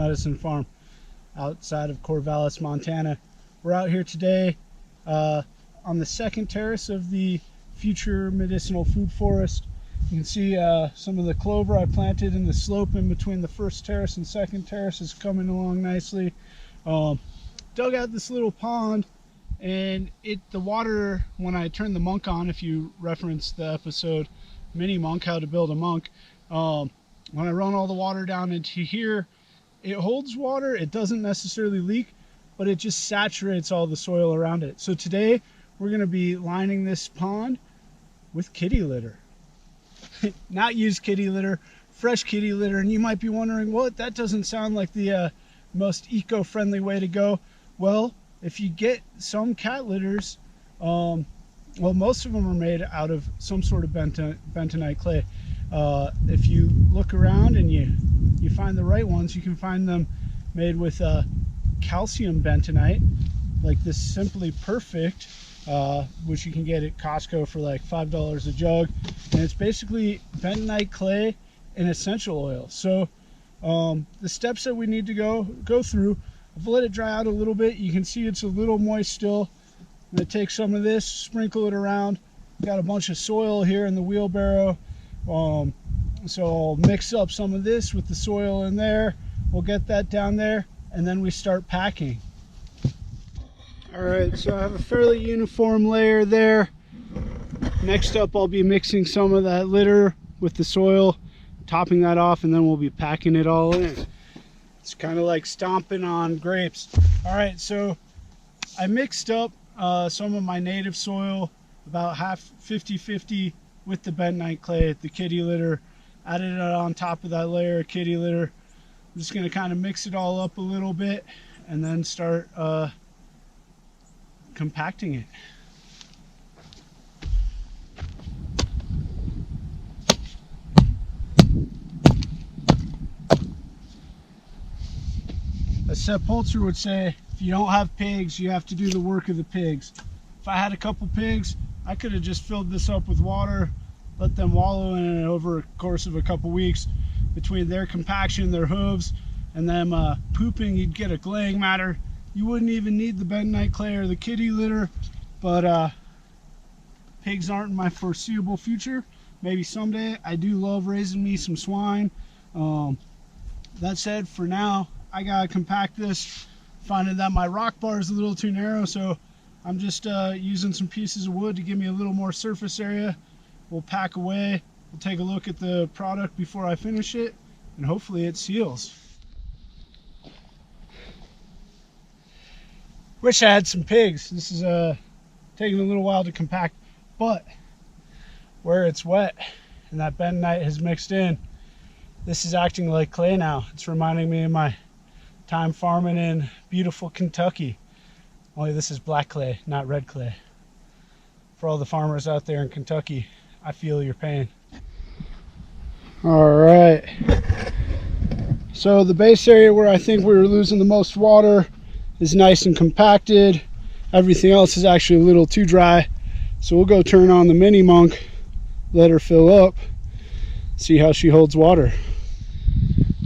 medicine farm outside of Corvallis, Montana. We're out here today on the second terrace of the future medicinal food forest. You can see some of the clover I planted in the slope in between the first terrace and second terrace is coming along nicely. Dug out this little pond, and the water, when I turned the monk on, if you reference the episode Mini Monk, How to Build a Monk, when I run all the water down into here, it holds water. It doesn't necessarily leak, but it just saturates all the soil around it. So today we're going to be lining this pond with kitty litter. Not used kitty litter, fresh kitty litter. And you might be wondering, what? That doesn't sound like the most eco-friendly way to go. Well, if you get some cat litters, well, most of them are made out of some sort of bentonite clay. If you look around and you find the right ones, you can find them made with calcium bentonite, like this Simply Perfect, which you can get at Costco for like $5 a jug, and it's basically bentonite clay and essential oil. So the steps that we need to go through, I've let it dry out a little bit. You can see it's a little moist still. I'm going to take some of this, sprinkle it around. Got a bunch of soil here in the wheelbarrow, so I'll mix up some of this with the soil in there. We'll get that down there, and then we start packing. All right, so I have a fairly uniform layer there. Next up, I'll be mixing some of that litter with the soil, topping that off, and then we'll be packing it all in. It's kind of like stomping on grapes. All right, so I mixed up some of my native soil, about half 50-50 with the bentonite clay, the kitty litter, added it on top of that layer of kitty litter. I'm just going to kind of mix it all up a little bit and then start compacting it. As Sepp Holzer would say, if you don't have pigs, you have to do the work of the pigs. If I had a couple pigs, I could have just filled this up with water, let them wallow in it over a course of a couple weeks. Between their compaction, their hooves, and them pooping, you'd get a glaying matter. You wouldn't even need the bentonite clay or the kitty litter, but pigs aren't in my foreseeable future. Maybe someday. I do love raising me some swine. That said, for now, I gotta compact this, finding that my rock bar is a little too narrow, so I'm just using some pieces of wood to give me a little more surface area. We'll pack away, we'll take a look at the product before I finish it, and hopefully it seals. Wish I had some pigs. This is taking a little while to compact, but where it's wet and that bentonite has mixed in, this is acting like clay now. It's reminding me of my time farming in beautiful Kentucky. Only this is black clay, not red clay. For all the farmers out there in Kentucky, I feel your pain. All right. So the base area where I think we were losing the most water is nice and compacted. Everything else is actually a little too dry. So we'll go turn on the Mini Monk, let her fill up, see how she holds water.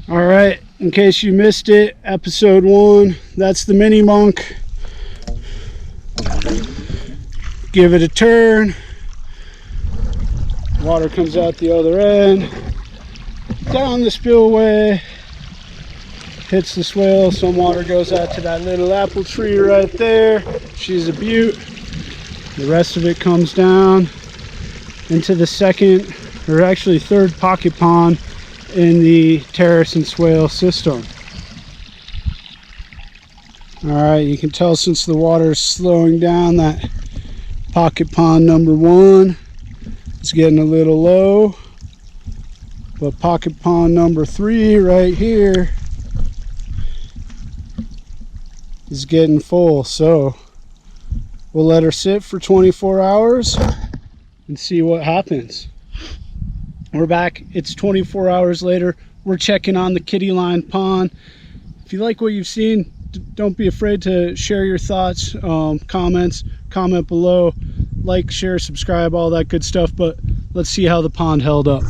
All right, in case you missed it, episode 1, that's the Mini Monk. Give it a turn. Water comes out the other end, down the spillway, hits the swale. Some water goes out to that little apple tree right there. She's a beaut. The rest of it comes down into the second, or actually third pocket pond in the terrace and swale system. All right, you can tell since the water is slowing down that pocket pond number 1 is getting a little low, but pocket pond number 3 right here is getting full. So we'll let her sit for 24 hours and see what happens. We're back. It's 24 hours later. We're checking on the kitty lined pond. If you like what you've seen, don't be afraid to share your thoughts, comment below, like, share, subscribe, all that good stuff. But let's see how the pond held up.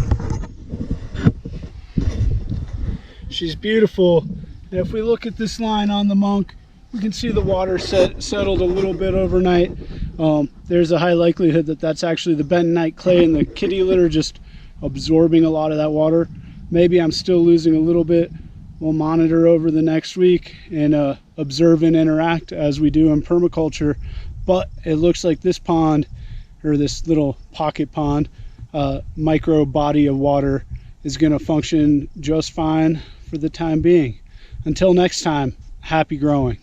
She's beautiful, And if we look at this line on the Monk, we can see the water settled a little bit overnight. There's a high likelihood that that's actually the bentonite clay and the kitty litter just absorbing a lot of that water. Maybe I'm still losing a little bit. We'll monitor over the next week and observe and interact as we do in permaculture. But it looks like this pond, or this little pocket pond, micro body of water, is going to function just fine for the time being. Until next time, happy growing.